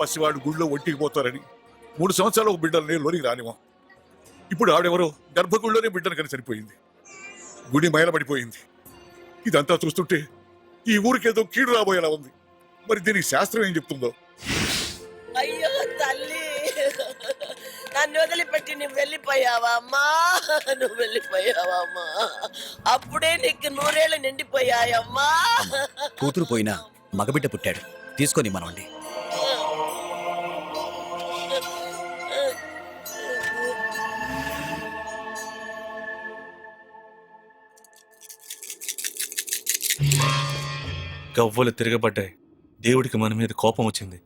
పసివాడు గుళ్ళో ఒంటికి పోతారని 3 సంవత్సరాలు ఒక బిడ్డలని లోనికి రానివ్వం. ఇప్పుడు ఆవిడెవరో గర్భగుడిలోనే బిడ్డను కని చనిపోయింది. గుడి మైలపడిపోయింది. ఇదంతా చూస్తుంటే ఈ ఊరికేదో కీడు రాబోయేలా ఉంది. మరి దీనికి శాస్త్రం ఏం చెప్తుందో? అయ్యో తల్లి, నన్ను వదిలిపెట్టి నువ్వు వెళ్ళిపోయావా అమ్మా? నువ్వు వెళ్ళిపోయావా అమ్మా? అప్పుడే నీకు 100 ఏళ్ళు నిండిపోయాయమ్మా. కూతురు పోయినా మగబిడ్డ పుట్టాడు, తీసుకొని మనవండి. గవ్వలు తిరగబడ్డాయి. దేవుడికి మన మీద కోపం వచ్చింది.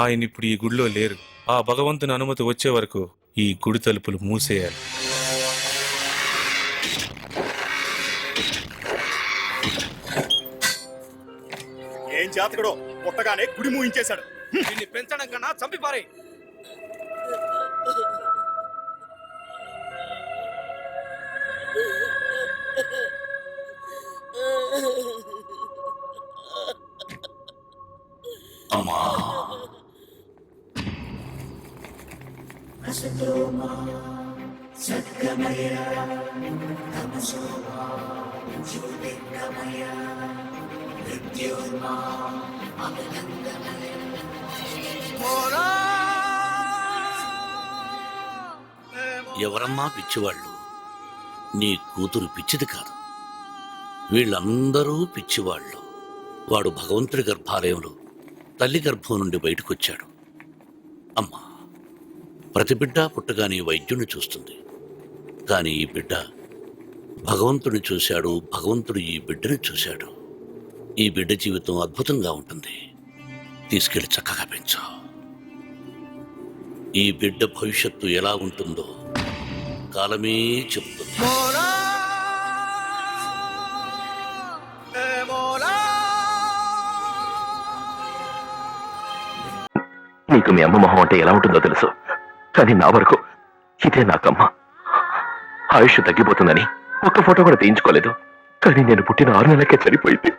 ఆయన ఇప్పుడు ఈ గుడిలో లేరు. ఆ భగవంతుని అనుమతి వచ్చే వరకు ఈ గుడి తలుపులు మూసేయాలి. ఏం జాతకుడో కొట్టగానే గుడి మూయించేశాడు. దీన్ని పెంచడం కన్నా చంపిపారే. అమ్మా, ఎవరమ్మా పిచ్చివాళ్ళు? నీ కూతురు పిచ్చిది కాదు, వీళ్ళందరూ పిచ్చివాళ్ళు. వాడు భగవంతుడి గర్భాలయంలో తల్లి గర్భం నుండి బయటకొచ్చాడు. అమ్మా, ప్రతి బిడ్డ పుట్టగానే వైద్యుని చూస్తుంది. కానీ ఈ బిడ్డ భగవంతుడిని చూశాడు, భగవంతుడు ఈ బిడ్డని చూశాడు. ఈ బిడ్డ జీవితం అద్భుతంగా ఉంటుంది. తీసుకెళ్లి చక్కగా పెంచు. ఈ బిడ్డ భవిష్యత్తు ఎలా ఉంటుందో కాలమే చెప్తుంది. నీకు మీ అమ్మ మొహం అంటే ఎలా ఉంటుందో తెలుసు, కానీ నా వరకు ఇదే నాకమ్మ. ఆయుష్ తగ్గిపోతుందని ఒక్క ఫోటో కూడా తీయించుకోలేదు, కానీ నేను పుట్టిన 6 నెలలకే చనిపోయింది.